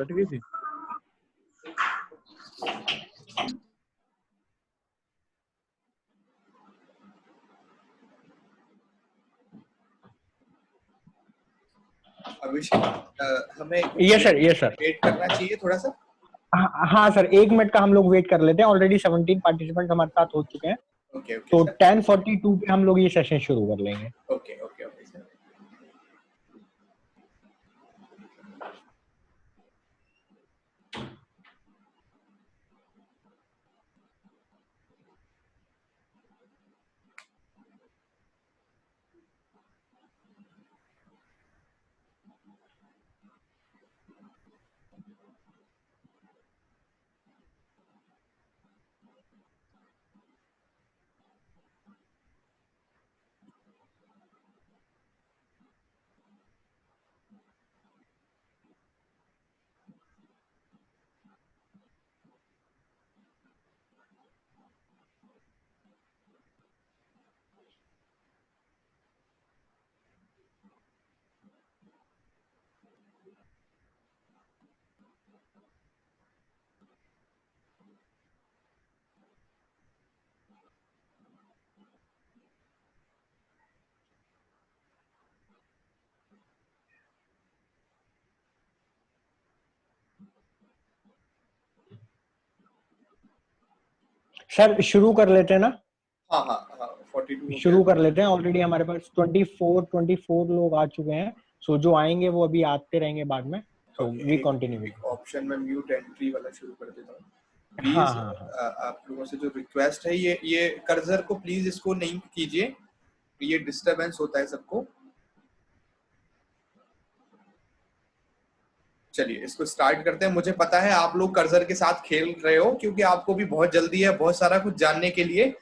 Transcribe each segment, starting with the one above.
Cut गई थी। अभिषेक हमें ये सर वेट करना चाहिए थोड़ा सा। हाँ सर, 1 मिनट का हम लोग वेट कर लेते हैं। ऑलरेडी 17 पार्टिसिपेंट हमारे साथ हो चुके हैं। ओके तो 10:42 पे हम लोग ये सेशन शुरू कर लेंगे। Okay sir. सर शुरू कर लेते हैं ना? हाँ 42 शुरू कर लेते हैं। ऑलरेडी हमारे पास 24 लोग आ चुके हैं। सो जो आएंगे वो अभी आते रहेंगे बाद में। So we continue. ऑप्शन में म्यूट एंट्री वाला शुरू कर देता हूँ प्लीज। हाँ। आप लोगों से जो रिक्वेस्ट है, ये कर्सर को प्लीज इसको नहीं कीजिए, ये डिस्टरबेंस होता है सबको। चलिए इसको स्टार्ट करते हैं। मुझे पता है आप लोग कर्सर के साथ खेल रहे हो क्योंकि आपको भी बहुत जल्दी है बहुत सारा कुछ जानने के लिए।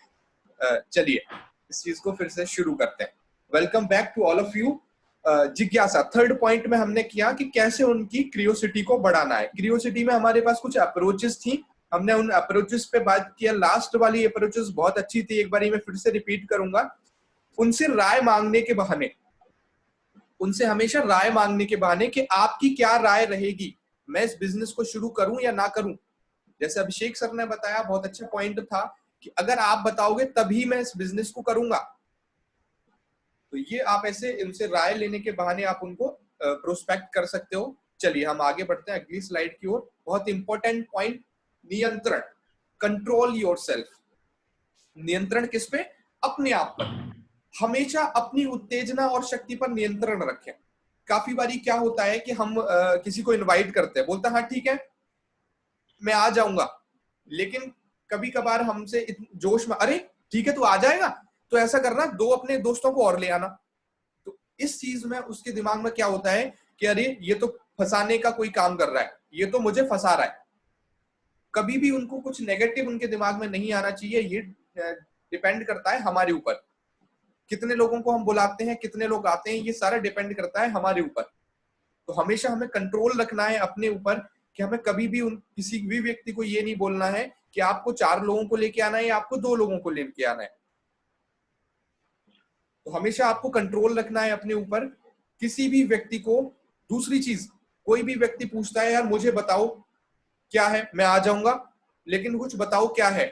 चलिए इस चीज को फिर से शुरू करते हैं। Welcome back to all of you. जिज्ञासा, थर्ड पॉइंट में हमने किया कि कैसे उनकी क्रियोसिटी को बढ़ाना है। क्रियोसिटी में हमारे पास कुछ अप्रोचेस थी, हमने उन अप्रोचेस पे बात किया। लास्ट वाली अप्रोचेस बहुत अच्छी थी, एक बार मैं फिर से रिपीट करूंगा। उनसे राय मांगने के बहाने, उनसे हमेशा राय मांगने के बहाने कि आपकी क्या राय रहेगी, मैं इस बिजनेस को शुरू करूं या ना करूं। जैसे अभिषेक सर ने बताया, बहुत अच्छा पॉइंट था कि अगर आप बताओगे तभी मैं इस बिजनेस को करूंगा। तो ये आप ऐसे इनसे राय लेने के बहाने आप उनको प्रोस्पेक्ट कर सकते हो। चलिए हम आगे बढ़ते हैं अगली स्लाइड की ओर। बहुत इंपॉर्टेंट पॉइंट, नियंत्रण, कंट्रोल योरसेल्फ। नियंत्रण किस पे? अपने आप पर। हमेशा अपनी उत्तेजना और शक्ति पर नियंत्रण रखें। काफी बारी क्या होता है कि हम किसी को इनवाइट करते हैं, बोलता है हाँ ठीक है मैं आ जाऊंगा, लेकिन कभी कभार हमसे जोश में, अरे ठीक है तू आ जाएगा तो ऐसा करना, 2 अपने दोस्तों को और ले आना। तो इस चीज में उसके दिमाग में क्या होता है कि अरे ये तो फंसाने का कोई काम कर रहा है, ये तो मुझे फंसा रहा है। कभी भी उनको कुछ नेगेटिव उनके दिमाग में नहीं आना चाहिए। ये डिपेंड करता है हमारे ऊपर, कितने लोगों को हम बुलाते हैं, कितने लोग आते हैं, ये सारा डिपेंड करता है हमारे ऊपर। तो हमेशा हमें कंट्रोल रखना है अपने ऊपर कि हमें कभी भी किसी भी व्यक्ति को ये नहीं बोलना है कि आपको 4 लोगों को लेके आना है या आपको 2 लोगों को लेके आना है। तो हमेशा आपको कंट्रोल रखना है अपने ऊपर। किसी भी व्यक्ति को, दूसरी चीज, कोई भी व्यक्ति पूछता है यार मुझे बताओ क्या है, मैं आ जाऊंगा लेकिन कुछ बताओ क्या है,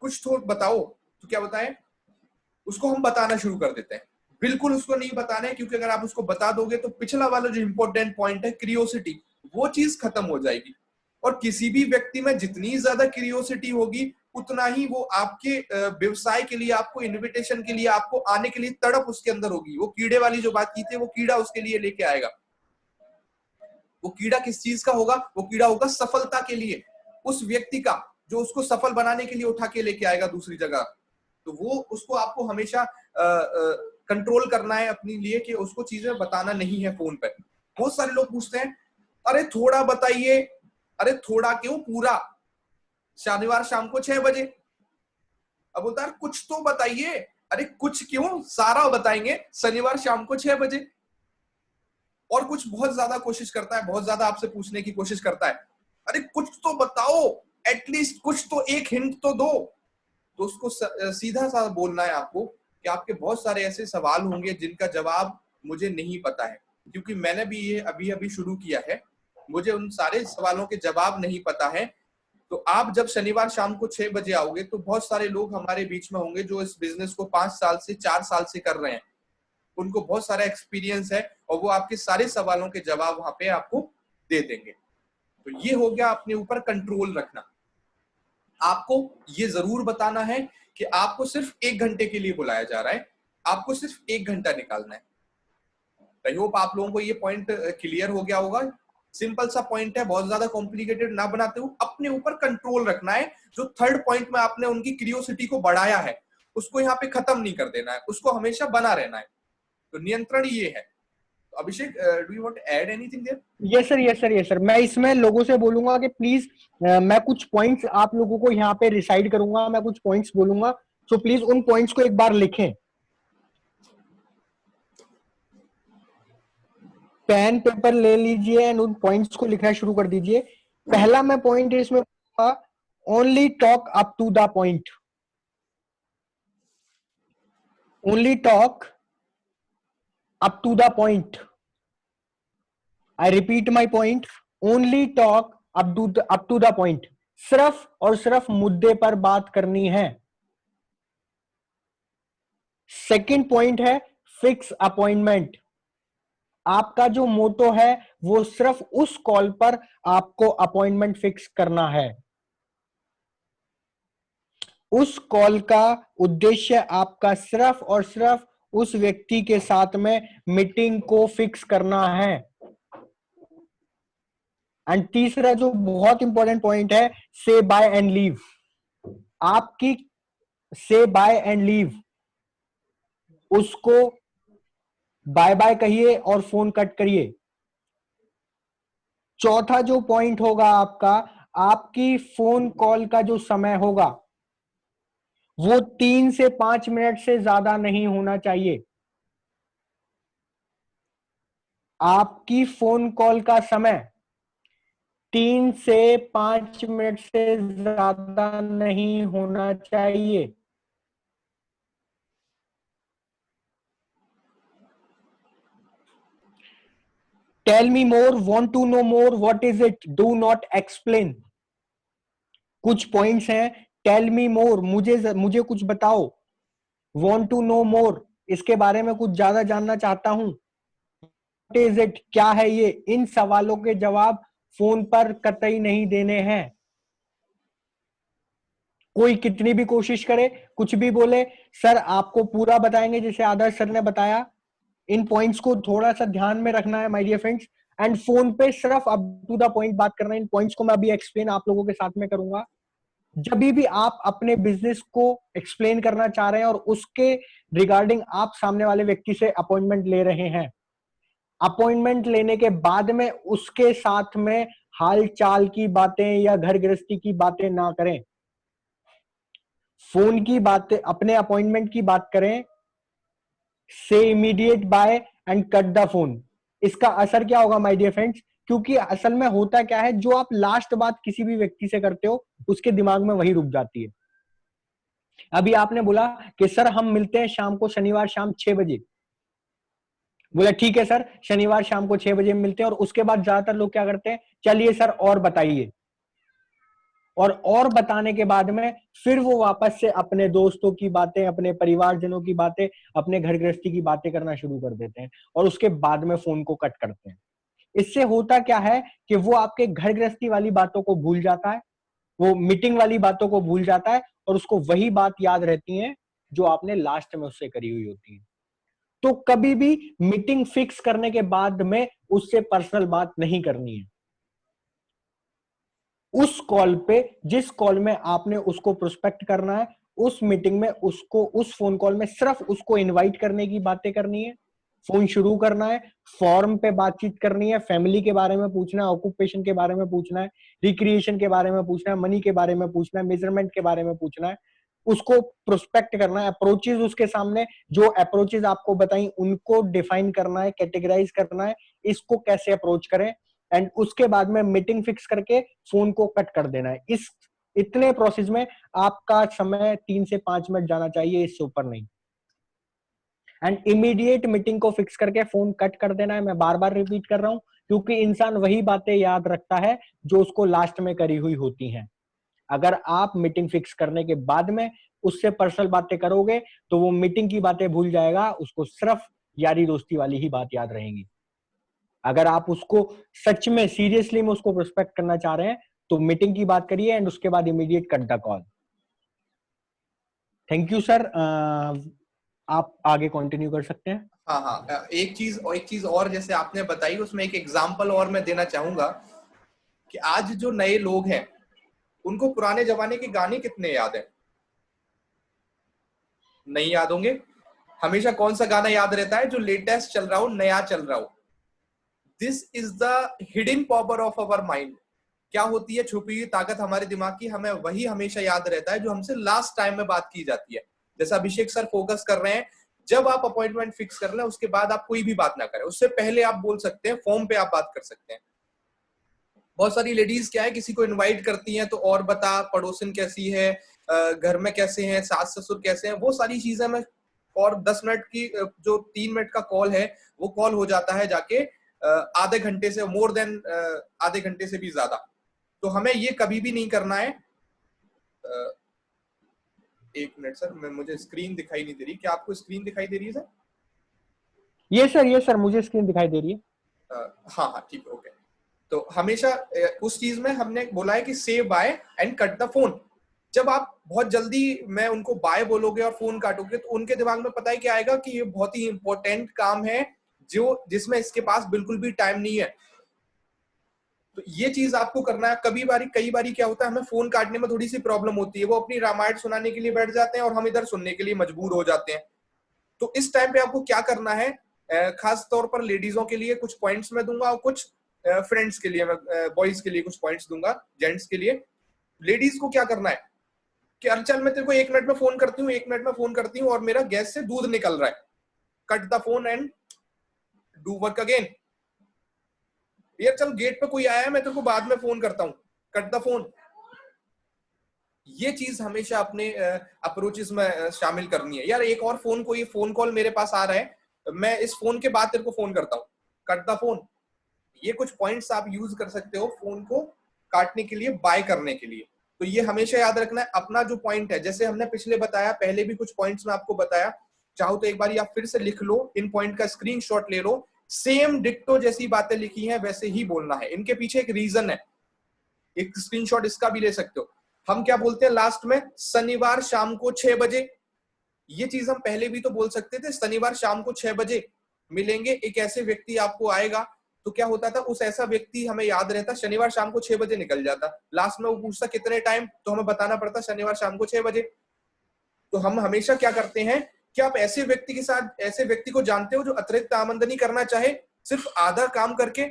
कुछ तो बताओ, तो क्या बताएं, उसको हम बताना शुरू कर देते हैं। बिल्कुल उसको नहीं बताना है, क्योंकि अगर आप उसको बता दोगे तो पिछला वाला जो इंपॉर्टेंट पॉइंट है क्रियोसिटी, वो चीज खत्म हो जाएगी। और किसी भी व्यक्ति में जितनी ज्यादा क्रियोसिटी होगी उतना ही वो आपके व्यवसाय के लिए, आपको इन्विटेशन के लिए, आपको आने के लिए तड़प उसके अंदर होगी। वो कीड़े वाली जो बात की थी, वो कीड़ा उसके लिए लेके आएगा। वो कीड़ा किस चीज का होगा? वो कीड़ा होगा सफलता के लिए, उस व्यक्ति का जो उसको सफल बनाने के लिए उठा के लेके आएगा दूसरी जगह। तो वो उसको आपको हमेशा कंट्रोल करना है अपने लिए कि उसको चीजें बताना नहीं है फोन पे। बहुत सारे लोग पूछते हैं अरे थोड़ा बताइए, अरे थोड़ा क्यों, पूरा शनिवार शाम को 6 बजे। अब बोलता है कुछ तो बताइए, अरे कुछ क्यों, सारा बताएंगे शनिवार शाम को 6 बजे। और कुछ बहुत ज्यादा कोशिश करता है, बहुत ज्यादा आपसे पूछने की कोशिश करता है, अरे कुछ तो बताओ, एटलीस्ट कुछ तो एक हिंट तो दो। तो उसको सीधा सा बोलना है आपको कि आपके बहुत सारे ऐसे सवाल होंगे जिनका जवाब मुझे नहीं पता है, क्योंकि मैंने भी ये अभी अभी शुरू किया है। मुझे उन सारे सवालों के जवाब नहीं पता है। तो आप जब शनिवार शाम को 6 बजे आओगे तो बहुत सारे लोग हमारे बीच में होंगे जो इस बिजनेस को 5 साल से 4 साल से कर रहे हैं, उनको बहुत सारा एक्सपीरियंस है और वो आपके सारे सवालों के जवाब वहां पे आपको दे देंगे। तो ये हो गया अपने ऊपर कंट्रोल रखना। आपको ये जरूर बताना है कि आपको सिर्फ 1 घंटे के लिए बुलाया जा रहा है, आपको सिर्फ 1 घंटा निकालना है। आई होप आप लोगों को ये पॉइंट क्लियर हो गया होगा। सिंपल सा पॉइंट है, बहुत ज्यादा कॉम्प्लिकेटेड ना बनाते हुए अपने ऊपर कंट्रोल रखना है। जो थर्ड पॉइंट में आपने उनकी क्यूरियोसिटी को बढ़ाया है उसको यहाँ पे खत्म नहीं कर देना है, उसको हमेशा बना रहना है। तो नियंत्रण ये है। तो Abhishek, do you want to add anything there? Yes sir, yes sir, yes sir. मैं इसमें लोगों से बोलूंगा कि प्लीज, मैं कुछ पॉइंट्स आप लोगों को यहाँ पे रिसाइड करूंगा, मैं कुछ पॉइंट्स बोलूंगा, सो प्लीज उन पॉइंट्स को एक बार लिखें। पेन पेपर ले लीजिए एंड उन पॉइंट्स को लिखना शुरू कर दीजिए। पहला मैं पॉइंट इसमें only talk up to the point. Only talk up to the point. I repeat my point, only talk up to the point. सिर्फ और सिर्फ मुद्दे पर बात करनी है। सेकंड पॉइंट है फिक्स अपॉइंटमेंट। आपका जो मोटो है वो सिर्फ उस कॉल पर आपको अपॉइंटमेंट फिक्स करना है। उस कॉल का उद्देश्य आपका सिर्फ और सिर्फ उस व्यक्ति के साथ में मीटिंग को फिक्स करना है। एंड तीसरा जो बहुत इंपॉर्टेंट पॉइंट है, से बाय एंड लीव। आपकी से बाय एंड लीव, उसको बाय बाय कहिए और फोन कट करिए। चौथा जो पॉइंट होगा आपका, आपकी फोन कॉल का जो समय होगा वो 3 से 5 मिनट से ज्यादा नहीं होना चाहिए। आपकी फोन कॉल का समय 3 से 5 मिनट से ज्यादा नहीं होना चाहिए। Tell me more, want to know more, what is it, do not explain. कुछ पॉइंट्स हैं, टेल मी मोर, मुझे कुछ बताओ। वांट टू नो मोर, इसके बारे में कुछ ज्यादा जानना चाहता हूं। व्हाट इज इट, क्या है ये। इन सवालों के जवाब फोन पर कतई नहीं देने हैं। कोई कितनी भी कोशिश करे, कुछ भी बोले, सर आपको पूरा बताएंगे जैसे आदर्श सर ने बताया। इन पॉइंट्स को थोड़ा सा ध्यान में रखना है my dear friends. And phone पे सिर्फ अप टू द पॉइंट बात करना है। इन पॉइंट्स को मैं अभी एक्सप्लेन आप लोगों के साथ में करूंगा। जब भी आप अपने बिजनेस को एक्सप्लेन करना चाह रहे हैं और उसके रिगार्डिंग आप सामने वाले व्यक्ति से अपॉइंटमेंट ले रहे हैं, अपॉइंटमेंट लेने के बाद में उसके साथ में हाल चाल की बातें या घर गृहस्थी की बातें ना करें। फोन की बातें, अपने अपॉइंटमेंट की बात करें। से immediate bye and cut the phone. इसका असर क्या होगा माय डियर फ्रेंड्स, क्योंकि असल में होता क्या है, जो आप लास्ट बात किसी भी व्यक्ति से करते हो उसके दिमाग में वही रुक जाती है। अभी आपने बोला कि सर हम मिलते हैं शाम को, शनिवार शाम 6 बजे। बोला ठीक है सर, शनिवार शाम को 6 बजे मिलते हैं। और उसके बाद ज्यादातर लोग क्या करते हैं, चलिए सर और बताइए। और बताने के बाद में फिर वो वापस से अपने दोस्तों की बातें, अपने परिवारजनों की बातें, अपने घर गृहस्थी की बातें करना शुरू कर देते हैं और उसके बाद में फोन को कट करते हैं। इससे होता क्या है कि वो आपके घर गृहस्थी वाली बातों को भूल जाता है, वो मीटिंग वाली बातों को भूल जाता है और उसको वही बात याद रहती है जो आपने लास्ट में उससे करी हुई होती है। तो कभी भी मीटिंग फिक्स करने के बाद में उससे पर्सनल बात नहीं करनी है। उस कॉल पे, जिस कॉल में आपने उसको प्रोस्पेक्ट करना है, उस मीटिंग में उसको, उस फोन कॉल में सिर्फ उसको इनवाइट करने की बातें करनी है। फोन शुरू करना है, फॉर्म पे बातचीत करनी है, फैमिली के बारे में पूछना है, ऑक्यूपेशन के बारे में पूछना है, रिक्रिएशन के बारे में पूछना है, मनी के बारे में पूछना है, मेजरमेंट के बारे में पूछना है। उसको प्रोस्पेक्ट करना है, अप्रोचेज उसके सामने जो अप्रोचेज आपको बताई उनको डिफाइन करना है, कैटेगराइज करना है, इसको कैसे अप्रोच करें। एंड उसके बाद में मीटिंग फिक्स करके फोन को कट कर देना है। इस इतने प्रोसेस में आपका समय 3 से 5 मिनट जाना चाहिए, इससे ऊपर नहीं। एंड इमीडिएट मीटिंग को फिक्स करके फोन कट कर देना है। मैं बार बार रिपीट कर रहा हूं, क्योंकि इंसान वही बातें याद रखता है जो उसको लास्ट में करी हुई होती हैं। अगर आप मीटिंग फिक्स करने के बाद में उससे पर्सनल बातें करोगे तो वो मीटिंग की बातें भूल जाएगा, उसको सिर्फ यारी दोस्ती वाली ही बात याद रहेगी। अगर आप उसको सच में सीरियसली में उसको रिस्पेक्ट करना चाह रहे हैं तो मीटिंग की बात करिए एंड उसके बाद immediate cut the call. Thank you sir, आप आगे कंटिन्यू कर सकते हैं। हाँ हाँ, एक चीज और जैसे आपने बताई, उसमें एक एग्जांपल और मैं देना चाहूंगा कि आज जो नए लोग हैं उनको पुराने जमाने के गाने कितने याद हैं? नहीं याद होंगे। हमेशा कौन सा गाना याद रहता है? जो लेटेस्ट चल रहा हो, नया चल रहा हो। This is the hidden power of our mind. क्या होती है छुपी हुई ताकत हमारे दिमाग की? हमें वही हमेशा याद रहता है जो हमसे लास्ट टाइम में बात की जाती है। जैसा अभिषेक सर फोकस कर रहे हैं, जब आप अपॉइंटमेंट फिक्स कर लें उसके बाद आप कोई भी बात ना करें, उससे पहले आप बोल सकते हैं, फॉर्म पे आप बात कर सकते हैं। बहुत सारी लेडीज क्या है, किसी को इनवाइट करती हैं तो और बता, पड़ोसन कैसी है, घर में कैसे हैं, सास ससुर कैसे हैं, वो सारी चीजें मैं, और 10 मिनट की जो 3 मिनट का कॉल है वो कॉल हो जाता है जाके आधे घंटे से, मोर देन आधे घंटे से भी ज्यादा। तो हमें ये कभी भी नहीं करना है। एक मिनट सर, मैं, मुझे स्क्रीन दिखाई नहीं दे रही। क्या आपको स्क्रीन दिखाई दे रही है सर? ये सर मुझे स्क्रीन दिखाई दे रही है। हाँ हाँ ठीक है, ओके। तो हमेशा उस चीज में हमने बोला है कि save bye and cut the phone. जब आप बहुत जल्दी मैं उनको बाय बोलोगे और फोन काटोगे तो उनके दिमाग में पता है क्या आएगा कि ये बहुत ही इंपॉर्टेंट काम है जो जिसमें इसके पास बिल्कुल भी टाइम नहीं है। तो ये चीज आपको करना है। कई बारी क्या होता है, हमें फोन काटने में थोड़ी सी प्रॉब्लम होती है, वो अपनी रामायण सुनाने के लिए बैठ जाते हैं और हम इधर सुनने के लिए मजबूर हो जाते हैं। तो इस टाइम पे आपको क्या करना है, खास तौर पर लेडीजों के लिए कुछ पॉइंट्स मैं दूंगा और कुछ फ्रेंड्स के लिए, मैं बॉयज के लिए कुछ पॉइंट्स दूंगा, जेंट्स के लिए। लेडीज को क्या करना है कि अरे चल मैं तेरे को 1 मिनट में फोन करती हूँ, 1 मिनट में फोन करती हूँ और मेरा गैस से दूध निकल रहा है, cut the phone and do work again. यार चल गेट पे कोई आया है, मैं तेरे को बाद में फोन करता हूँ, कट द फोन। ये चीज हमेशा अपने अप्रोचेस में शामिल करनी है। यार एक और कोई फोन कॉल मेरे पास आ रहा है, मैं इस फोन के बाद तेरे को फोन करता हूँ, कट द फोन। ये कुछ पॉइंट्स आप यूज कर सकते हो फोन को काटने के लिए, बाय करने के लिए। तो ये हमेशा याद रखना है। अपना जो पॉइंट है, जैसे हमने पिछले बताया, पहले भी कुछ पॉइंट्स में आपको बताया, चाहो तो एक बार आप फिर से लिख लो, इन पॉइंट का स्क्रीनशॉट ले लो। सेम डिक्टो जैसी बातें लिखी हैं वैसे ही बोलना है। इनके पीछे एक रीजन है, एक स्क्रीनशॉट इसका भी ले सकते हो। हम क्या बोलते हैं लास्ट में? शनिवार शाम को 6 बजे। ये चीज हम पहले भी तो बोल सकते थे, शनिवार शाम को 6 बजे मिलेंगे, एक ऐसे व्यक्ति आपको आएगा। तो क्या होता था, उस ऐसा व्यक्ति हमें याद रहता, शनिवार शाम को 6 बजे निकल जाता। लास्ट में वो पूछता कितने टाइम, तो हमें बताना पड़ता शनिवार शाम को 6 बजे। तो हम हमेशा क्या करते हैं कि आप ऐसे व्यक्ति के साथ, ऐसे व्यक्ति को जानते हो जो अतिरिक्त आमदनी करना चाहे सिर्फ आधा काम करके,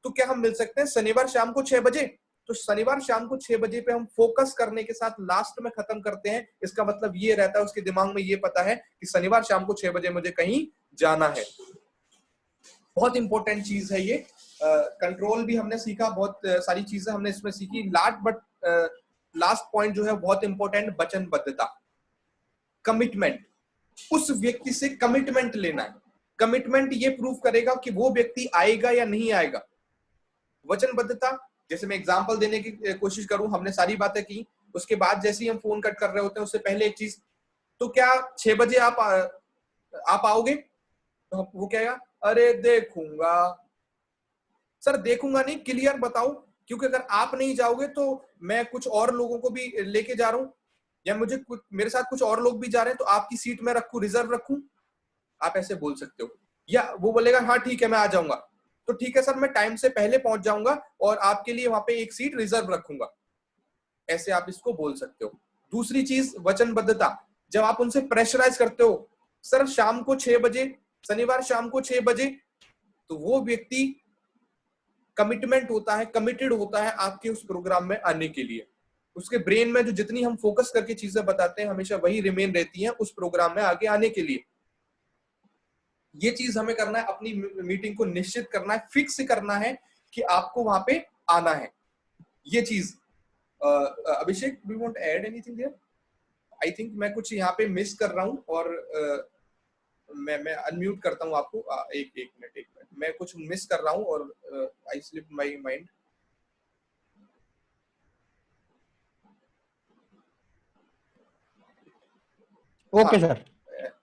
तो क्या हम मिल सकते हैं शनिवार शाम को 6 बजे? तो शनिवार शाम को 6 बजे पे हम फोकस करने के साथ लास्ट में खत्म करते हैं। इसका मतलब ये रहता है, उसके दिमाग में ये पता है कि शनिवार शाम को 6 बजे मुझे कहीं जाना है। बहुत इंपॉर्टेंट चीज है ये। कंट्रोल भी हमने सीखा, बहुत सारी चीजें हमने इसमें सीखी। लास्ट पॉइंट जो है बहुत इंपॉर्टेंट, वचनबद्धता, कमिटमेंट। उस व्यक्ति से कमिटमेंट लेना है। कमिटमेंट ये प्रूव करेगा कि वो व्यक्ति आएगा या नहीं आएगा। वचनबद्धता, जैसे मैं एग्जांपल देने की कोशिश करूं, हमने सारी बातें की, उसके बाद जैसे ही हम फोन कट कर रहे होते हैं उससे पहले एक चीज, तो क्या 6 बजे आप आओगे? तो वो कहेगा अरे देखूंगा। सर देखूंगा नहीं, क्लियर बताओ, क्योंकि अगर आप नहीं जाओगे तो मैं कुछ और लोगों को भी लेके जा रहा हूं, या मेरे साथ कुछ और लोग भी जा रहे हैं, तो आपकी सीट में रखूं, रिजर्व रखूं? आप ऐसे बोल सकते हो। या वो बोलेगा हाँ ठीक है मैं आ जाऊंगा, तो ठीक है सर मैं टाइम से पहले पहुंच जाऊंगा और आपके लिए वहां पे एक सीट रिजर्व रखूंगा। ऐसे आप इसको बोल सकते हो। दूसरी चीज वचनबद्धता, जब आप उनसे प्रेशराइज करते हो, सर शाम को 6 बजे, शनिवार शाम को 6 बजे, तो वो व्यक्ति कमिटमेंट होता है, कमिटेड होता है आपके उस प्रोग्राम में आने के लिए। उसके ब्रेन में जो जितनी हम फोकस करके चीजें बताते हैं हमेशा वही रिमेन रहती हैं उस प्रोग्राम में आगे आने के लिए। ये चीज हमें करना है, अपनी मीटिंग को निश्चित करना है, फिक्स करना है कि आपको वहां पे आना है। ये चीज Abhishek, we want add anything there? I think मैं कुछ यहाँ पे मिस कर रहा हूं, और मैं अनम्यूट करता हूँ आपको। एक मिनट, मैं कुछ मिस कर रहा हूँ और आई स्लिप माई माइंड। ओके हाँ, सर,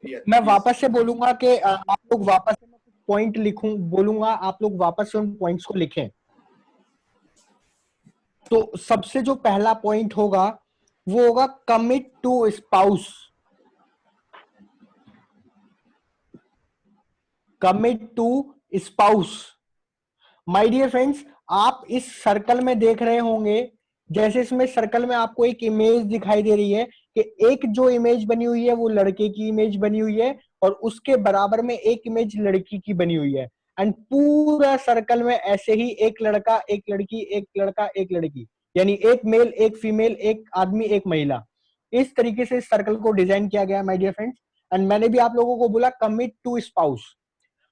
मैं प्लीज। वापस से बोलूंगा कि आप लोग वापस से, मैं कुछ पॉइंट लिखूं बोलूंगा, आप लोग वापस से उन पॉइंट्स को लिखें। तो सबसे जो पहला पॉइंट होगा वो होगा commit to spouse. Commit to spouse. My dear friends, आप इस सर्कल में देख रहे होंगे, जैसे इसमें सर्कल में आपको एक इमेज दिखाई दे रही है कि एक जो इमेज बनी हुई है वो लड़के की इमेज बनी हुई है और उसके बराबर में एक इमेज लड़की की बनी हुई है। एंड पूरा सर्कल में ऐसे ही एक लड़का एक लड़की एक लड़का एक लड़की, यानी एक मेल एक फीमेल, एक आदमी एक महिला, इस तरीके से इस सर्कल को डिजाइन किया गया माय डियर फ्रेंड्स। एंड मैंने भी आप लोगों को बोला कमिट टू स्पाउस।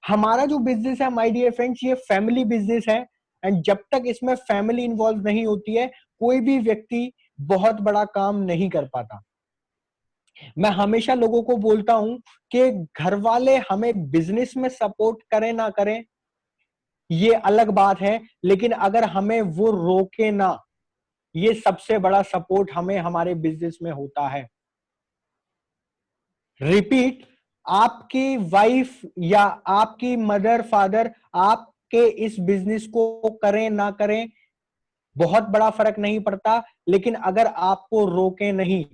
हमारा जो बिजनेस है माय डियर फ्रेंड्स, ये फैमिली बिजनेस है। एंड जब तक इसमें फैमिली इंवॉल्व नहीं होती है, कोई भी व्यक्ति बहुत बड़ा काम नहीं कर पाता। मैं हमेशा लोगों को बोलता हूं कि घर वाले हमें बिजनेस में सपोर्ट करें ना करें ये अलग बात है, लेकिन अगर हमें वो रोके ना, ये सबसे बड़ा सपोर्ट हमें हमारे बिजनेस में होता है। रिपीट, आपकी वाइफ या आपकी मदर फादर आपके इस बिजनेस को करें ना करें बहुत बड़ा फर्क नहीं पड़ता, लेकिन अगर आपको रोके नहीं,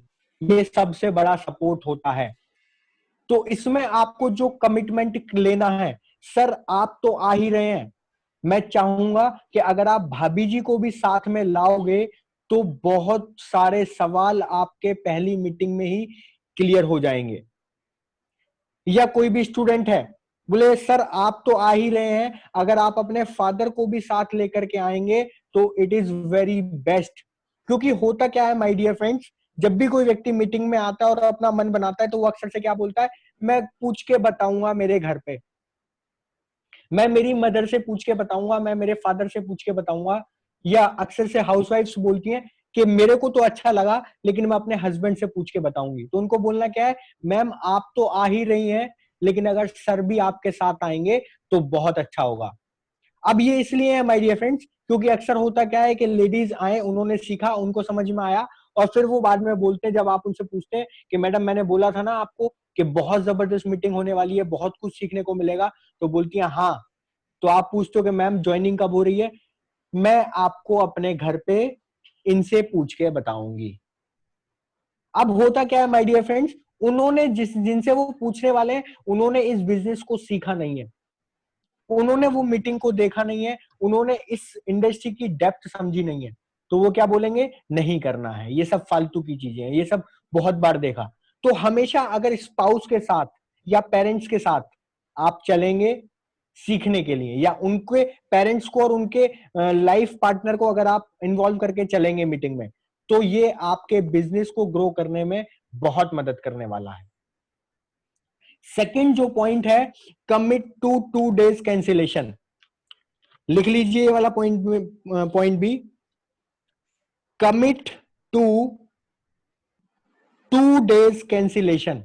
ये सबसे बड़ा सपोर्ट होता है। तो इसमें आपको जो कमिटमेंट लेना है, सर आप तो आ ही रहे हैं, मैं चाहूंगा कि अगर आप भाभी जी को भी साथ में लाओगे तो बहुत सारे सवाल आपके पहली मीटिंग में ही क्लियर हो जाएंगे। या कोई भी स्टूडेंट है, बोले सर आप तो आ ही रहे हैं, अगर आप अपने फादर को भी साथ लेकर के आएंगे तो इट इज वेरी बेस्ट। क्योंकि होता क्या है माय डियर फ्रेंड्स, जब भी कोई व्यक्ति मीटिंग में आता है और अपना मन बनाता है तो वो अक्सर से क्या बोलता है, मैं पूछ के बताऊंगा मेरे घर पे, मैं मेरी मदर से पूछ के बताऊंगा, मैं मेरे फादर से पूछ के बताऊंगा। या अक्सर से हाउसवाइफ्स बोलती हैं कि मेरे को तो अच्छा लगा लेकिन मैं अपने हस्बैंड से पूछ के बताऊंगी। तो उनको बोलना क्या है, मैम आप तो आ ही रही हैं, लेकिन अगर सर भी आपके साथ आएंगे तो बहुत अच्छा होगा। अब ये इसलिए है माय डियर फ्रेंड्स, क्योंकि अक्सर होता क्या है कि लेडीज आए, उन्होंने सीखा, उनको समझ में आया, और फिर वो बाद में बोलते हैं, जब आप उनसे पूछते हैं कि मैडम मैंने बोला था ना आपको कि बहुत जबरदस्त मीटिंग होने वाली है, बहुत कुछ सीखने को मिलेगा, तो बोलती हैं हाँ। तो आप पूछते हो कि मैम ज्वाइनिंग कब हो रही है, मैं आपको अपने घर पे इनसे पूछ के बताऊंगी। अब होता क्या है माय डियर फ्रेंड्स, उन्होंने जिनसे वो पूछने वाले हैं, उन्होंने इस बिजनेस को सीखा नहीं है, उन्होंने वो मीटिंग को देखा नहीं है, उन्होंने इस इंडस्ट्री की डेप्थ समझी नहीं है। तो वो क्या बोलेंगे, नहीं करना है, ये सब फालतू की चीजें हैं, ये सब बहुत बार देखा। तो हमेशा अगर स्पाउस के साथ या पेरेंट्स के साथ आप चलेंगे सीखने के लिए, या उनके पेरेंट्स को और उनके लाइफ पार्टनर को अगर आप इन्वॉल्व करके चलेंगे मीटिंग में, तो ये आपके बिजनेस को ग्रो करने में बहुत मदद करने वाला है। सेकंड जो पॉइंट है, कमिट टू 2 days कैंसिलेशन। लिख लीजिए ये वाला पॉइंट भी, कमिट टू 2 days कैंसिलेशन।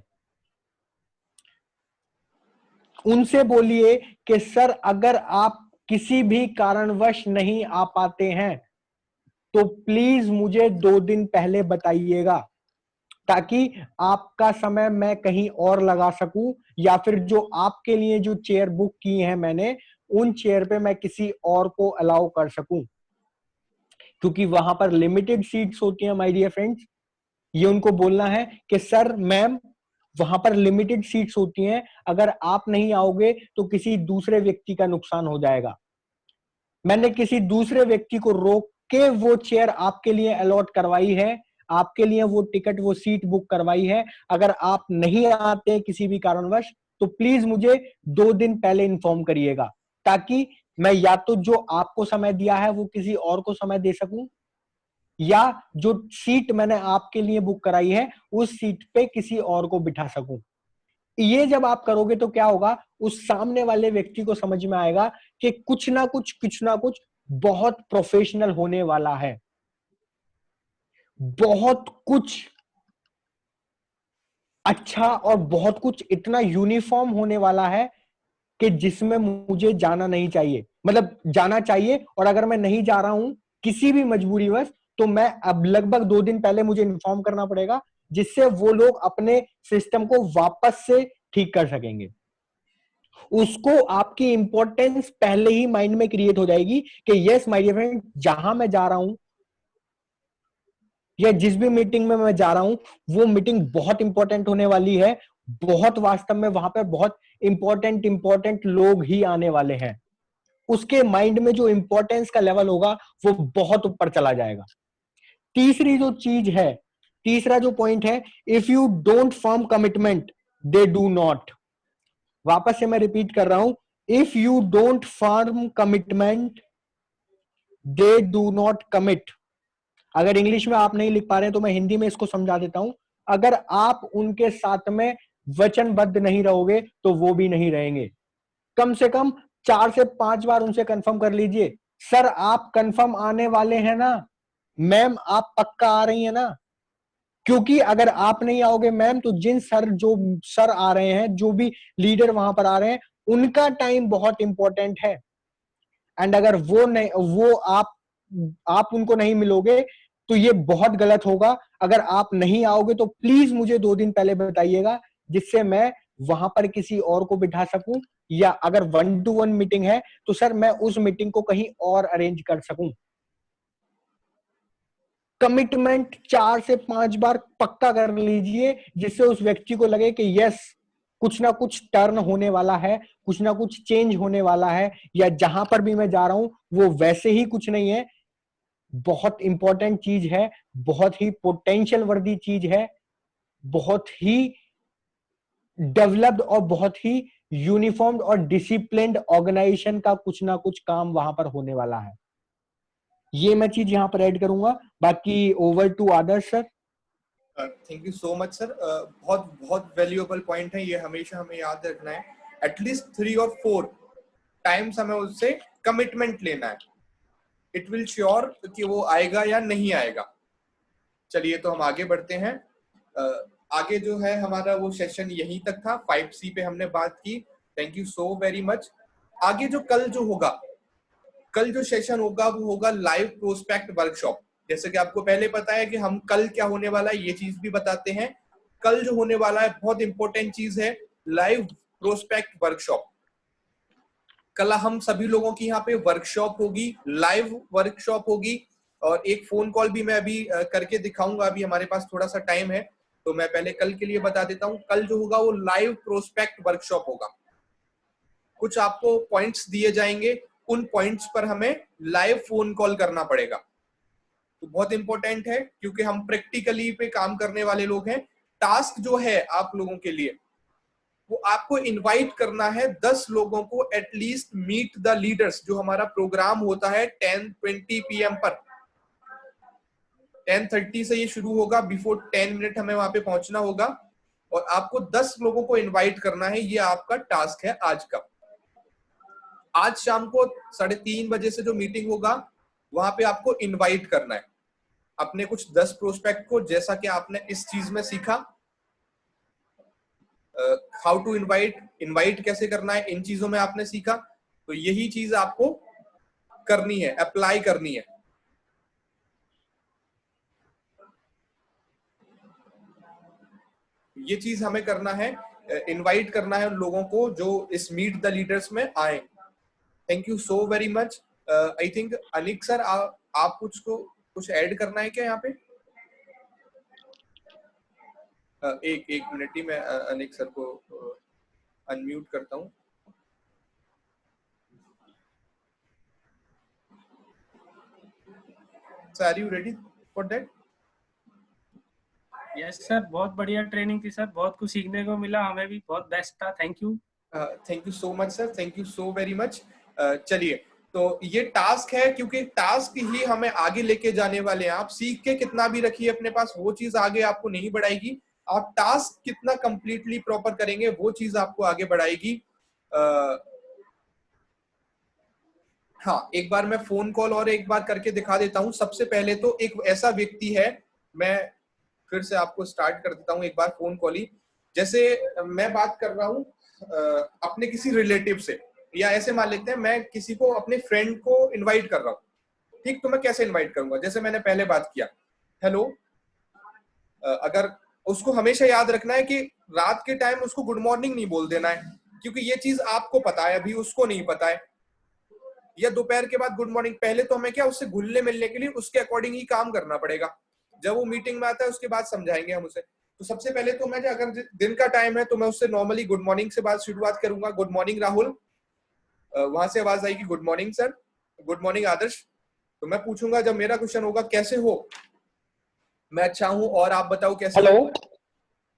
उनसे बोलिए कि सर अगर आप किसी भी कारणवश नहीं आ पाते हैं तो प्लीज मुझे 2 दिन पहले बताइएगा, ताकि आपका समय मैं कहीं और लगा सकूं, या फिर जो आपके लिए जो चेयर बुक की है मैंने, उन चेयर पे मैं किसी और को अलाउ कर सकूं, क्योंकि वहां पर लिमिटेड सीट्स होती हैं माय डियर फ्रेंड्स। ये उनको बोलना है कि सर मैम वहां पर लिमिटेड सीट्स होती हैं, अगर आप नहीं आओगे तो किसी दूसरे व्यक्ति का नुकसान हो जाएगा, मैंने किसी दूसरे व्यक्ति को रोक के वो चेयर आपके लिए अलॉट करवाई है, आपके लिए वो टिकट वो सीट बुक करवाई है। अगर आप नहीं आते किसी भी कारणवश तो प्लीज मुझे 2 दिन पहले इन्फॉर्म करिएगा, ताकि मैं या तो जो आपको समय दिया है वो किसी और को समय दे सकूं, या जो सीट मैंने आपके लिए बुक कराई है उस सीट पे किसी और को बिठा सकूं। ये जब आप करोगे तो क्या होगा, उस सामने वाले व्यक्ति को समझ में आएगा कि कुछ ना कुछ बहुत प्रोफेशनल होने वाला है, बहुत कुछ अच्छा और बहुत कुछ इतना यूनिफॉर्म होने वाला है कि जिसमें मुझे जाना नहीं चाहिए, मतलब जाना चाहिए, और अगर मैं नहीं जा रहा हूं किसी भी मजबूरीवश, तो मैं अब लगभग 2 दिन पहले मुझे इन्फॉर्म करना पड़ेगा, जिससे वो लोग अपने सिस्टम को वापस से ठीक कर सकेंगे। उसको आपकी इंपॉर्टेंस पहले ही माइंड में क्रिएट हो जाएगी कि यस माय डियर फ्रेंड, जहां मैं जा रहा हूं या जिस भी मीटिंग में मैं जा रहा हूं, वो मीटिंग बहुत इंपॉर्टेंट होने वाली है। बहुत वास्तव में वहां पर बहुत इंपॉर्टेंट लोग ही आने वाले हैं। उसके माइंड में जो इंपॉर्टेंस का लेवल होगा वो बहुत ऊपर चला जाएगा। तीसरी जो चीज है, तीसरा जो पॉइंट है, if you don't firm commitment they do not. वापस से मैं रिपीट कर रहा हूं, if you don't firm commitment they do not commit. अगर इंग्लिश में आप नहीं लिख पा रहे हैं तो मैं हिंदी में इसको समझा देता हूं। अगर आप उनके साथ में वचनबद्ध नहीं रहोगे तो वो भी नहीं रहेंगे। कम से कम 4 से 5 बार उनसे कंफर्म कर लीजिए, सर आप कंफर्म आने वाले हैं ना, मैम आप पक्का आ रही हैं ना। क्योंकि अगर आप नहीं आओगे मैम, तो जिन सर जो सर आ रहे हैं, जो भी लीडर वहां पर आ रहे हैं, उनका टाइम बहुत इंपॉर्टेंट है। एंड अगर वो नहीं, वो आप उनको नहीं मिलोगे तो ये बहुत गलत होगा। अगर आप नहीं आओगे तो प्लीज मुझे 2 दिन पहले बताइएगा, जिससे मैं वहां पर किसी और को बिठा सकूं, या अगर 1-to-1 मीटिंग है तो सर मैं उस मीटिंग को कहीं और अरेंज कर सकूं। कमिटमेंट 4 से 5 बार पक्का कर लीजिए, जिससे उस व्यक्ति को लगे कि यस, कुछ ना कुछ टर्न होने वाला है, कुछ ना कुछ चेंज होने वाला है, या जहां पर भी मैं जा रहा हूं वो वैसे ही कुछ नहीं है, बहुत इंपॉर्टेंट चीज है, बहुत ही पोटेंशियल वर्दी चीज है, बहुत ही डेवलप्ड और बहुत ही यूनिफॉर्म्ड और डिसिप्लिन्ड ऑर्गेनाइजेशन का कुछ ना कुछ काम वहां पर होने वाला है। ये मैं चीज यहां पर ऐड करूंगा। बाकी over to Adarsh sir. Thank you so much sir. बहुत बहुत वैल्यूएबल पॉइंट है ये, हमेशा हमें याद रखना है। एटलीस्ट 3 और 4 टाइम्स हमें उससे कमिटमेंट लेना है। इट विल श्योर कि वो आएगा या नहीं आएगा। चलिए तो हम आगे बढ़ते हैं। आगे जो है हमारा वो सेशन यहीं तक था। 5C पे हमने बात की। Thank you so very much. आगे जो कल जो होगा, कल जो सेशन होगा वो होगा लाइव प्रोस्पेक्ट वर्कशॉप। जैसे कि आपको पहले पता है कि हम कल क्या होने वाला है, ये चीज भी बताते हैं। कल जो होने वाला है बहुत इंपॉर्टेंट चीज है, लाइव प्रोस्पेक्ट वर्कशॉप। कल हम सभी लोगों की यहाँ पे वर्कशॉप होगी, लाइव वर्कशॉप होगी। और एक फोन कॉल भी मैं अभी करके दिखाऊंगा। अभी हमारे पास थोड़ा सा टाइम है, तो मैं पहले कल के लिए बता देता हूँ। कल जो होगा वो लाइव प्रोस्पेक्ट वर्कशॉप होगा। कुछ आपको पॉइंट्स दिए जाएंगे, उन पॉइंट्स पर हमें लाइव फोन कॉल करना पड़ेगा। तो बहुत इंपॉर्टेंट है, क्योंकि हम प्रैक्टिकली पे काम करने वाले लोग हैं। टास्क जो है आप लोगों के लिए, वो आपको इनवाइट करना है 10 लोगों को एटलीस्ट मीट द लीडर्स। जो हमारा प्रोग्राम होता है 10:20 PM पर, 10:30 से ये शुरू होगा। बिफोर 10 मिनट हमें वहां पे पहुंचना होगा, और आपको 10 लोगों को इनवाइट करना है। ये आपका टास्क है आज का। आज शाम को 3:30 बजे से जो मीटिंग होगा, वहां पे आपको इनवाइट करना है अपने कुछ 10 प्रोस्पेक्ट को। जैसा कि आपने इस चीज में सीखा, हाउ टू इनवाइट कैसे करना है, इन चीजों में आपने सीखा। तो यही चीज आपको करनी है, अप्लाई करनी है। ये चीज हमें करना है, इनवाइट करना है उन लोगों को जो इस मीट द लीडर्स में आए। Thank you so very much. I think Anik sir, आप कुछ ऐड करना है क्या यहाँ पे? एक मिनट ही मैं अनिक सर को अनम्यूट करता हूँ। Sir, are you ready for that? Yes sir, बहुत बढ़िया ट्रेनिंग थी सर, बहुत कुछ सीखने को मिला, हमें भी बहुत बेस्ट था। Thank you. Thank you so much sir, thank you so very much. चलिए, तो ये टास्क है, क्योंकि टास्क ही हमें आगे लेके जाने वाले हैं। आप सीख के कितना भी रखिए अपने पास, वो चीज आगे आपको नहीं बढ़ाएगी। आप टास्क कितना कंप्लीटली प्रॉपर करेंगे, वो चीज आपको आगे बढ़ाएगी। हाँ, एक बार मैं फोन कॉल और एक बार करके दिखा देता हूँ। सबसे पहले तो एक ऐसा व्यक्ति है, मैं फिर से आपको स्टार्ट कर देता हूँ एक बार फोन कॉल ही। जैसे मैं बात कर रहा हूँ अपने किसी रिलेटिव से, या ऐसे मान लेते हैं मैं किसी को, अपने फ्रेंड को इनवाइट कर रहा हूँ, ठीक, तो मैं कैसे इनवाइट करूंगा? जैसे मैंने पहले बात किया, हेलो, अगर उसको हमेशा याद रखना है कि रात के टाइम उसको गुड मॉर्निंग नहीं बोल देना है, क्योंकि ये चीज आपको पता है, अभी उसको नहीं पता है। या दोपहर के बाद गुड मॉर्निंग, पहले तो हमें क्या उससे घुलने मिलने के लिए उसके अकॉर्डिंग ही काम करना पड़ेगा। जब वो मीटिंग में आता है उसके बाद समझाएंगे हम उसे। तो सबसे पहले तो मैं, अगर दिन का टाइम है तो मैं उससे नॉर्मली गुड मॉर्निंग से बात शुरुआत करूंगा। गुड मॉर्निंग राहुल, वहां से आवाज आएगी good morning sir, good morning Adarsh. तो मैं पूछूंगा, जब मेरा क्वेश्चन होगा कैसे हो, मैं अच्छा हूं, और आप बताओ कैसे हेलो हो?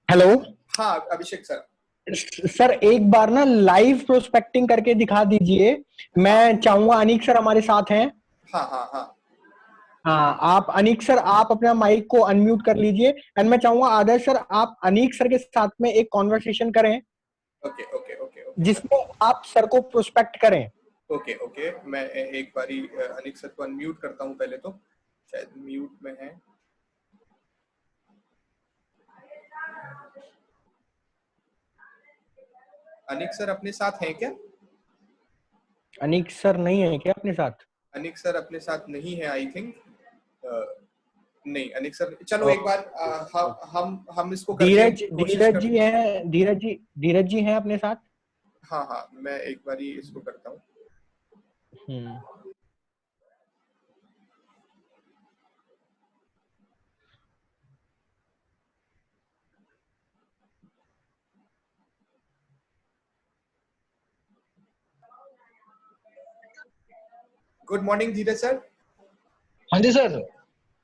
हेलो हाँ अभिषेक सर। सर, एक बार ना लाइव प्रोस्पेक्टिंग करके दिखा दीजिए। मैं चाहूंगा, अनीक सर हमारे साथ हैं। हाँ हाँ हाँ। हाँ, आप अनीक सर, आप अपना माइक को अनम्यूट कर लीजिए। एंड मैं चाहूंगा आदर्श सर, आप अनीक सर के साथ में एक कॉन्वर्सेशन करें okay okay okay okay sir. जिसमें आप सर को प्रोस्पेक्ट करें। ओके ओके, मैं एक बारी अनिक सर को अनम्यूट करता हूँ पहले, तो शायद म्यूट में है। अनिक सर अपने साथ हैं क्या? अनीक सर नहीं है क्या अपने साथ? अनिक सर अपने साथ नहीं है आई थिंक। नहीं अनिक सर, चलो एक बार हम इसको करके धीरज कोशिश धीरज कर। जी हैं, धीरज जी हैं अपने साथ। हाँ हाँ, मैं एक बारी इसको करता हूँ। Good morning Dheeraj sir. हाँ जी sir.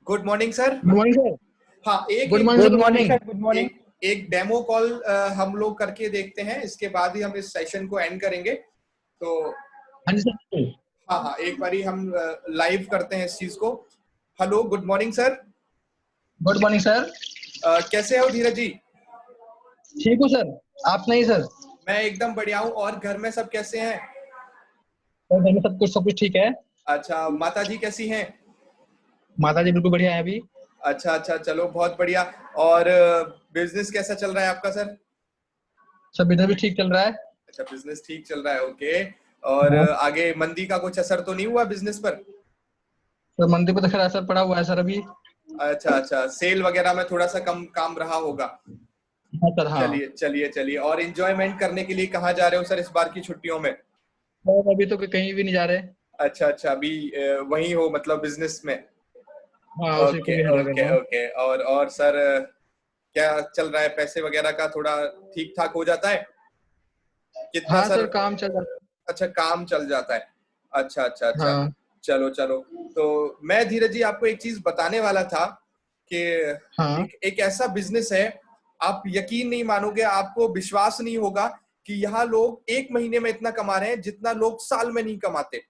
Good morning sir. Good morning sir. हाँ, एक गुड एक morning good sir. Morning sir, good morning. एक डेमो कॉल हम लोग करके देखते हैं, इसके बाद ही हम इस सेशन को एंड करेंगे। तो हाँ जी सर। हाँ हाँ, एक बारी हम लाइव करते हैं इस चीज को। Hello, good morning sir. Good morning sir. कैसे हो धीरज जी? ठीक हूँ सर, आप नहीं सर? मैं एकदम बढ़िया हूँ। और घर में सब कैसे हैं? सर घर में सब कुछ ठीक है। अच्छा, माता जी कैसी हैं? माता जी बिल्कुल बढ़िया है अभी। अच्छा अच्छा, चलो बहुत बढ़िया। और बिजनेस कैसा चल रहा है आपका सर? सब इधर भी ठीक चल रहा है। अच्छा, बिजनेस ठीक चल रहा है, ओके। और हाँ। आगे मंदी का कुछ असर तो नहीं हुआ बिजनेस पर? सर मंदी पे तो खैर असर पड़ा हुआ है सर अभी। अच्छा अच्छा, सेल वगैरह में थोड़ा सा कम काम रहा होगा। हाँ सर हाँ। चलिए चलिए चलिए, और एंजॉयमेंट करने के लिए कहाँ जा रहे हो सर इस बार की छुट्टियों में? सर अभी तो कहीं भी नहीं जा रहे। अच्छा अच्छा, अभी वहीं हो मतलब बिजनेस में? हाँ उसी को ओके भी हैंडल कर ओके रहा हूँ। ओके। और सर क्या चल रहा है, पैसे वगैरह का थोड़ा ठीक ठाक हो जाता है? कितना हाँ सर? सर काम चल रहा अच्छा, काम चल जाता है। अच्छा अच्छा है। अच्छा। हाँ चलो चलो। तो मैं धीरज जी आपको एक चीज बताने वाला था कि हाँ। एक ऐसा बिजनेस है, आप यकीन नहीं मानोगे, आपको विश्वास नहीं होगा कि यहाँ लोग एक महीने में इतना कमा रहे हैं जितना लोग साल में नहीं कमाते।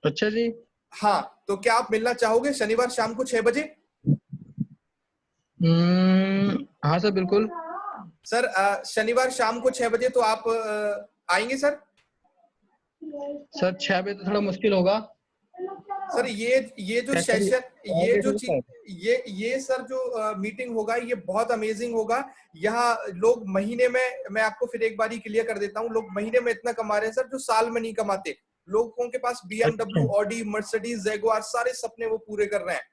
अच्छा जी। हाँ, तो क्या आप मिलना चाहोगे शनिवार शाम को 6 बजे? हाँ सर बिल्कुल। सर शनिवार शाम को 6 बजे, तो आप आएंगे सर? सर 6 बजे तो थोड़ा मुश्किल होगा। सर ये जो कैसे भी सेशन, और ये देख जो लो चीज, सर। ये सर जो मीटिंग होगा ये बहुत अमेजिंग होगा। यहाँ लोग महीने में, मैं आपको फिर एक बार ही क्लियर कर देता हूँ, लोग महीने में इतना कमा रहे हैं सर जो साल में नहीं कमाते। लोगों के पास अच्छा। BMW, ऑडी, मर्सिडीज, जैगुआर, सारे सपने वो पूरे कर रहे हैं।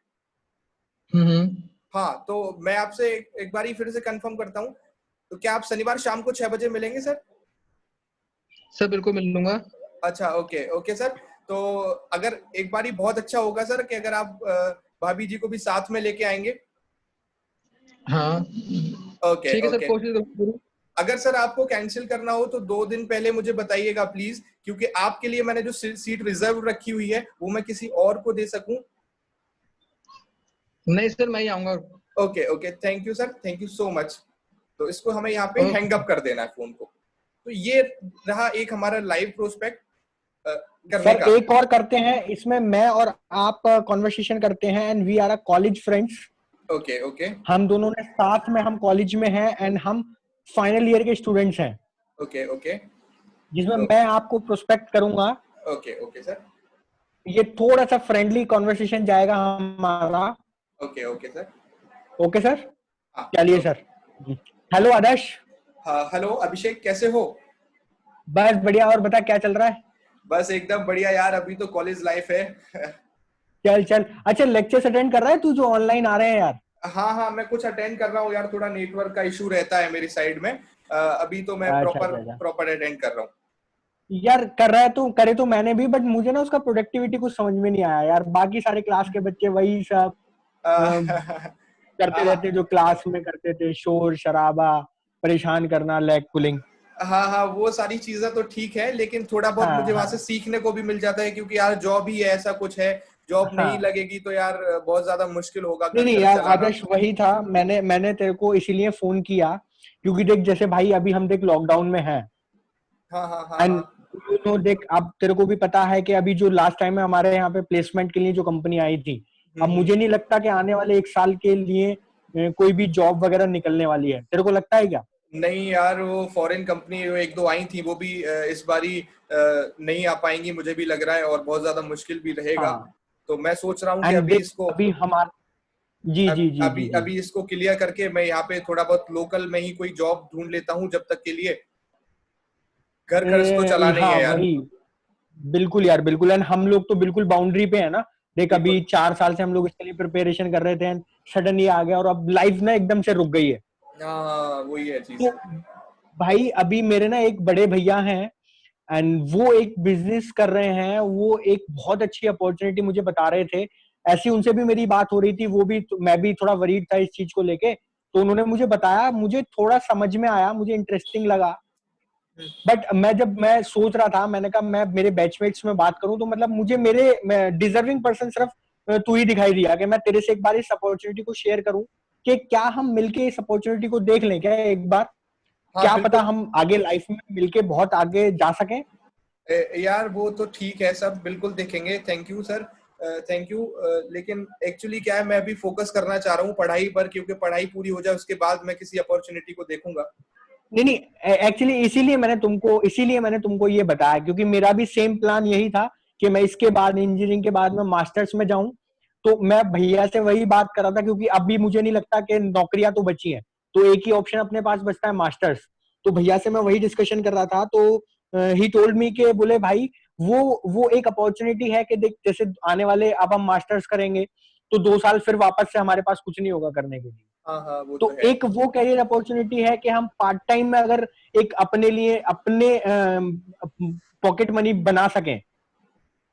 हम्म। हाँ, तो मैं आपसे एक बार ही फिर से कंफर्म करता हूँ, तो क्या आप शनिवार शाम को 6 बजे मिलेंगे सर? सर बिल्कुल मिल लूंगा। अच्छा, ओके ओके सर। तो अगर एक बार ही बहुत अच्छा होगा सर कि अगर आप भाभी जी को भी साथ में लेके आएंगे। हाँ ओके ठीक है सर, ओके। कोशिश करूँ। अगर सर आपको कैंसिल करना हो तो 2 दिन पहले मुझे बताइएगा प्लीज, क्योंकि आपके लिए मैंने जो सीट रिजर्व रखी हुई है वो मैं किसी और को दे सकूं। नहीं सर मैं ही आऊंगा। Okay okay, thank you sir, thank you so much. तो इसको हमें यहाँ पे हैंग अप कर देना है फोन को। तो ये रहा एक हमारा लाइव प्रोस्पेक्ट करने सर का। एक और करते हैं, इसमें मैं और आप कॉन्वर्सेशन करते हैं and we are a college friends. Okay okay हम दोनों ने साथ में, हम कॉलेज में हैं एंड हम फाइनल ईयर के स्टूडेंट्स हैं, ओके ओके जिसमें मैं आपको प्रोस्पेक्ट करूंगा। Okay okay sir. ये थोड़ा सा फ्रेंडली कॉन्वर्सेशन जाएगा हमारा। Okay okay sir. Okay sir? हाँ, चलिए सर। हेलो आदर्श। हाँ, हेलो अभिषेक, कैसे हो? बस बढ़िया, और बता क्या चल रहा है? बस एकदम बढ़िया यार, अभी तो कॉलेज लाइफ है। चल चल, अच्छा लेक्चर्स अटेंड कर रहा है तू जो ऑनलाइन आ रहे हैं यार? हाँ हाँ, मैं कुछ अटेंड कर रहा हूँ यार, थोड़ा नेटवर्क का इशू रहता है मेरी साइड में। अभी तो मैं अच्छा प्रॉपर अच्छा अच्छा। प्रॉपर अटेंड कर रहा हूँ। यार कर रहा है तो करे तो मैंने भी, बट मुझे ना उसका प्रोडक्टिविटी कुछ समझ में नहीं आया यार। बाकी सारे क्लास के बच्चे वही सब करते रहते जो क्लास में करते थे, शोर शराबा, परेशान करना, लैग पुलिंग। हाँ हाँ, वो सारी चीजें तो ठीक है, लेकिन थोड़ा बहुत हाँ मुझे वहां से हाँ सीखने को भी मिल जाता है, क्योंकि यार जॉब ही है, ऐसा कुछ है। जॉब नहीं हाँ। लगेगी तो यार बहुत ज्यादा मुश्किल होगा नहीं घर नहीं खर्च यार चलाना। आदर्श, वही था, मैंने मैंने तेरे को इसीलिए फोन किया क्योंकि देख जैसे भाई अभी हम देख लॉकडाउन में हैं। हाँ हाँ हाँ एंड हाँ। यू नो देख, अब तेरे को भी पता है कि अभी जो लास्ट टाइम में हमारे यहाँ पे प्लेसमेंट के लिए जो कंपनी आई थी, अब हम्म। मुझे नहीं लगता कि आने वाले 1 साल के लिए कोई भी जॉब वगैरह निकलने वाली है। तेरे को लगता है क्या? नहीं यार, वो फॉरेन कंपनी जो एक दो आई थी वो भी इस बारी नहीं आ पाएंगी, मुझे भी लग रहा है, और बहुत ज्यादा मुश्किल भी रहेगा। हाँ। तो मैं सोच रहा हूँ कि एंड अभी देख इसको अभी हमारा, जी जी जी जी अभी जी। अभी इसको क्लियर करके मैं यहाँ पे थोड़ा बहुत लोकल में ही कोई जॉब ढूंढ लेता हूँ जब तक के लिए। घर खर्च तो चलाना ही हाँ है यार। वही, बिल्कुल यार बिल्कुल। एंड हम लोग तो बिल्कुल बाउंड्री पे है ना। देख अभी बिल्कुल। 4 साल से हम लोग इसके लिए प्रिपरेशन कर रहे थे एंड सडन ये आ गया और अब लाइफ ना एकदम से रुक गई है। हाँ, वही है चीज। तो भाई अभी मेरे ना एक बड़े भैया हैं एंड वो एक बिजनेस कर रहे हैं, वो एक बहुत अच्छी अपॉर्चुनिटी मुझे बता रहे थे। ऐसी उनसे भी मेरी बात हो रही थी, वो भी मैं भी थोड़ा वरीड था इस चीज को लेके। तो उन्होंने मुझे बताया, मुझे थोड़ा समझ में आया, मुझे इंटरेस्टिंग लगा। बट मैं सोच रहा था, मैंने कहा मैं मेरे बैचमेट्स में बात करूं तो मतलब मुझे मेरे डिजर्विंग पर्सन सिर्फ तू ही दिखाई दिया कि मैं तेरे से एक बार इस अपॉर्चुनिटी को शेयर करूं कि क्या हम मिलके इस अपॉर्चुनिटी को देख लें क्या एक बार? हाँ क्या पता बिल्कुल। हम आगे लाइफ में मिलके बहुत आगे जा सकें। यार वो तो ठीक है, सब बिल्कुल देखेंगे। Thank you sir, thank you. लेकिन एक्चुअली क्या है, मैं अभी फोकस करना चाह रहा हूँ पढ़ाई पर, क्योंकि पढ़ाई पूरी हो जाए उसके बाद मैं किसी अपॉर्चुनिटी को देखूंगा। नहीं नहीं, एक्चुअली इसीलिए मैंने तुमको ये बताया क्योंकि मेरा भी सेम प्लान यही था कि मैं इसके बाद इंजीनियरिंग के बाद में मास्टर्स में जाऊं। तो मैं भैया से वही बात कर रहा था क्योंकि अभी मुझे नहीं लगता कि नौकरियां तो बची हैं, तो एक ही ऑप्शन अपने पास बचता है, मास्टर्स। तो भैया से मैं वही डिस्कशन कर रहा था, तो ही टोल्ड मी के बोले भाई वो एक अपॉर्चुनिटी है कि देख जैसे आने वाले अब हम मास्टर्स करेंगे तो 2 साल फिर वापस से हमारे पास कुछ नहीं होगा करने के लिए। हाँ हाँ, वो तो तो है। एक वो करियर अपॉर्चुनिटी है कि हम पार्ट टाइम में अगर एक अपने लिए अपने पॉकेट मनी बना सकें।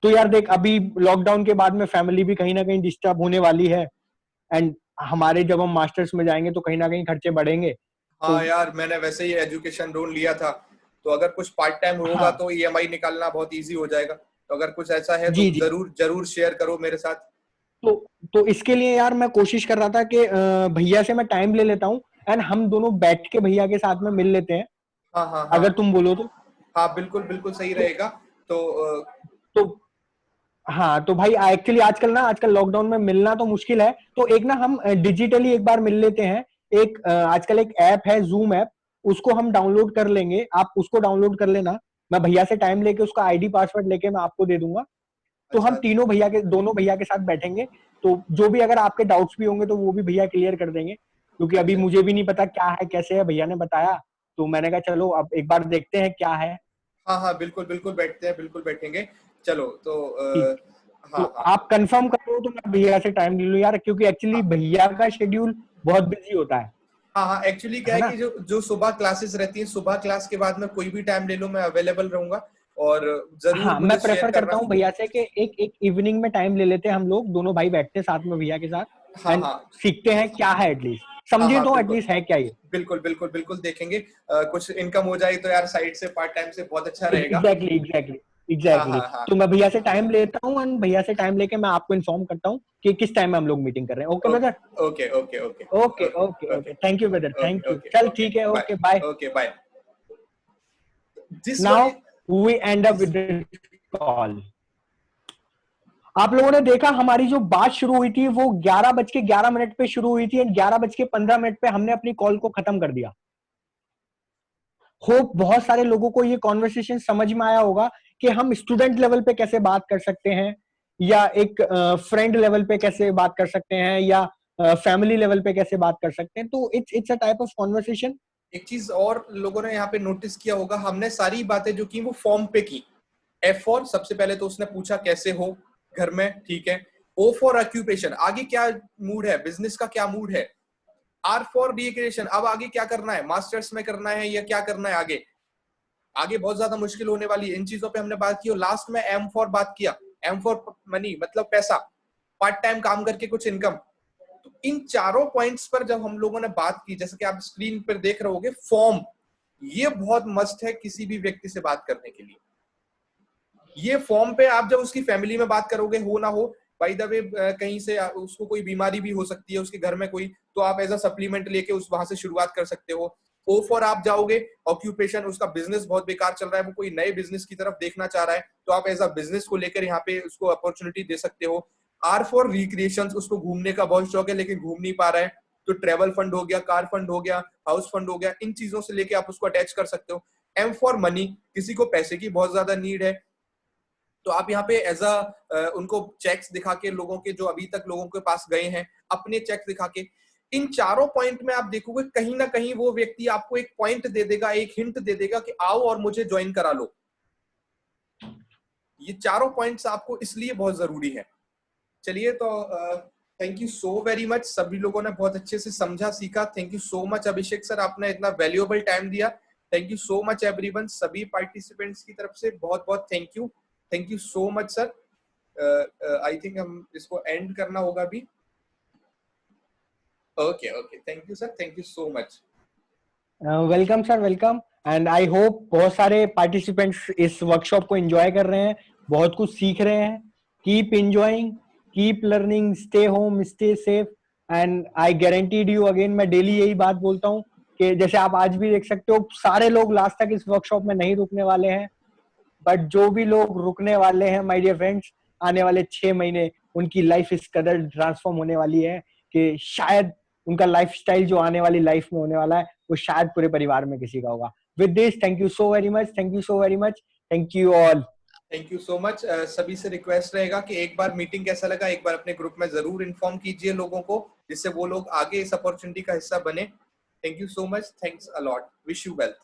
तो यार देख अभी लॉकडाउन के बाद में फैमिली भी कहीं ना कहीं डिस्टर्ब होने वाली है एंड हमारे जब हम मास्टर्स में जाएंगे तो कहीं ना कहीं खर्चे बढ़ेंगे। तो हाँ यार, मैंने वैसे ही एजुकेशन लोन लिया था, तो अगर कुछ पार्ट टाइम होगा हाँ, तो ईएमआई निकालना बहुत इजी हो जाएगा। तो अगर कुछ ऐसा है तो जी जी। जरूर जरूर शेयर करो मेरे साथ। तो तो इसके लिए यार मैं कोशिश कर रहा था कि भैया से मैं टाइम ले लेता हूँ एंड हम दोनों बैठ के भैया के साथ में मिल लेते हैं, हाँ हाँ अगर हाँ तुम बोलो तो। हाँ, बिल्कुल बिल्कुल सही तो, रहेगा। तो तो हाँ तो भाई एक्चुअली आजकल लॉकडाउन में मिलना तो मुश्किल है, तो एक ना हम डिजिटली एक बार मिल लेते हैं। एक आजकल एक ऐप है, जूम ऐप, उसको हम डाउनलोड कर लेंगे, आप उसको डाउनलोड कर लेना। मैं भैया से टाइम लेके उसका आईडी पासवर्ड लेके मैं आपको दे दूंगा। तो अच्छा हम अच्छा। दोनों भैया के साथ बैठेंगे। तो जो भी अगर आपके डाउट्स भी होंगे तो वो भी भैया क्लियर कर देंगे, क्योंकि अभी अच्छा। मुझे भी नहीं पता क्या है कैसे है, भैया ने बताया। तो मैंने कहा चलो अब एक बार देखते हैं क्या है। हाँ हाँ, बिल्कुल बिल्कुल बैठते हैं, बिल्कुल बैठेंगे। चलो तो ठीक। तो हाँ हाँ आप कंफर्म करो तो मैं भैया से टाइम ले लूं यार, क्योंकि एक्चुअली हाँ भैया का शेड्यूल बहुत बिजी होता हाँ हाँ, एक्चुअली क्या है है ना। कि जो जो सुबह क्लासेस रहती हैं, सुबह क्लास के बाद में कोई भी टाइम ले लो, मैं अवेलेबल रहूंगा। और जरूर हाँ, मुझे मैं शेयर प्रेफर करता करना। हूँ भैया से कि एक एक इवनिंग में टाइम ले लेते हैं, हम लोग दोनों भाई बैठते हैं साथ में भैया के साथ हाँ एंड हाँ सीखते हैं क्या है, एटलीस्ट हाँ समझे हाँ, तो बिल्कुल एटलीस्ट है क्या ये। बिल्कुल बिल्कुल बिल्कुल देखेंगे। कुछ इनकम हो जाए तो यार साइड से, पार्ट टाइम से, बहुत अच्छा रहेगा। एग्जैक्टली एग्जैक्टली हाँ एग्जैक्टली। हाँ हाँ। तो मैं भैया से टाइम लेता हूँ एंड भैया से टाइम लेके मैं आपको इन्फॉर्म करता हूँ कि किस टाइम में हम लोग मीटिंग कर रहे हैं। Okay brother. Okay okay okay okay okay okay okay okay okay, thank you brother, okay thank you. Okay चल ओके। ठीक है, bye. Okay bye. Okay bye. This one now is we end up this with the call. आप लोगों ने देखा हमारी जो बात शुरू हुई थी वो 11:11 पे शुरू हुई थी एंड 11:15 पे हमने अपनी कॉल को खत्म कर दिया। होप बहुत सारे लोगों को ये कॉन्वर्सेशन समझ में आया होगा कि हम स्टूडेंट लेवल पे कैसे बात कर सकते हैं, या एक फ्रेंड लेवल पे कैसे बात कर सकते हैं, या फैमिली लेवल पे कैसे बात कर सकते हैं। तो it's a type of conversation. एक चीज और लोगों ने यहाँ पे नोटिस किया होगा, हमने सारी बातें जो की वो फॉर्म पे की। एफ फॉर सबसे पहले तो उसने पूछा कैसे हो घर में, ठीक है। ओ फॉर ऑक्यूपेशन, आगे क्या मूड है, बिजनेस का क्या मूड है। आर फॉर रिक्रिएशन, अब आगे क्या करना है, मास्टर्स में करना है या क्या करना है आगे, आगे बहुत ज्यादा मुश्किल होने वाली है। इन चीजों पे हमने बात की। और लास्ट में एम फॉर बात किया, एम फॉर मनी मतलब पैसा, पार्ट टाइम काम करके कुछ इनकम। तो इन चारों पॉइंट्स पर जब हम लोगों ने बात की, जैसे कि आप स्क्रीन पर देख रहे होगे, फॉर्म ये बहुत मस्ट है किसी भी व्यक्ति से बात करने के लिए। ये फॉर्म पे आप जब उसकी फैमिली में बात करोगे, हो ना हो, बाय द वे कहीं से उसको कोई बीमारी भी हो सकती है उसके घर में कोई, तो आप एज अ सप्लीमेंट लेके उस वहां से शुरुआत कर सकते हो। ओ फॉर आप जाओगे ऑक्यूपेशन, उसका बिजनेस बहुत बेकार चल रहा है, वो कोई नए बिजनेस की तरफ देखना चाह रहा है, तो आप एज अ बिजनेस को लेकर यहाँ पे उसको अपॉर्चुनिटी दे सकते हो। आर फॉर रिक्रिएशन, उसको घूमने का बहुत शौक है लेकिन घूम नहीं पा रहा है, तो ट्रेवल फंड हो गया, कार फंड हो गया, हाउस फंड हो गया, इन चीजों से लेके आप उसको अटैच कर सकते हो। एम फॉर मनी, किसी को पैसे की बहुत ज्यादा नीड है, तो आप यहाँ पे एज अ उनको चेक्स दिखा के, लोगों के जो अभी तक लोगों के पास गए हैं अपने चेक्स दिखा के, इन चारों पॉइंट में आप देखोगे कहीं ना कहीं वो व्यक्ति आपको एक पॉइंट दे देगा, एक हिंट दे देगा कि आओ और मुझे ज्वाइन करा लो। ये चारों पॉइंट्स आपको इसलिए बहुत जरूरी है। चलिए, तो thank you so very much, सभी लोगों ने बहुत अच्छे से समझा सीखा। Thank you so much Abhishek sir, आपने इतना वैल्यूएबल टाइम दिया। Thank you so much everyone, सभी पार्टिसिपेंट्स की तरफ से बहुत बहुत thank you. Thank you so much sir. I think हम इसको एंड करना होगा अभी। Okay okay, thank you sir, thank you so much. Welcome sir, welcome. And I hope बहुत सारे पार्टिसिपेंट्स इस वर्कशॉप को एंजॉय कर रहे हैं, बहुत कुछ सीख रहे हैं। Keep enjoying, keep learning, stay home, stay safe. And I guaranteed you, again मैं डेली यही बात बोलता हूँ कि जैसे आप आज भी देख सकते हो, सारे लोग लास्ट तक इस वर्कशॉप में नहीं रुकने वाले हैं, बट जो भी लोग रुकने वाले हैं माय डियर फ्रेंड्स, आने वाले 6 महीने उनकी लाइफ इस कदर ट्रांसफॉर्म होने वाली है कि शायद उनका लाइफस्टाइल जो आने वाली लाइफ में होने वाला है वो शायद पूरे परिवार में किसी का होगा। With this, thank you so very much, thank you so very much, thank you all. Thank you so much. सभी से रिक्वेस्ट रहेगा कि एक बार मीटिंग कैसा लगा एक बार अपने ग्रुप में जरूर इन्फॉर्म कीजिए लोगों को, जिससे वो लोग आगे इस अपॉर्चुनिटी का हिस्सा बने। Thank you so much, thanks a lot, wish you wealth.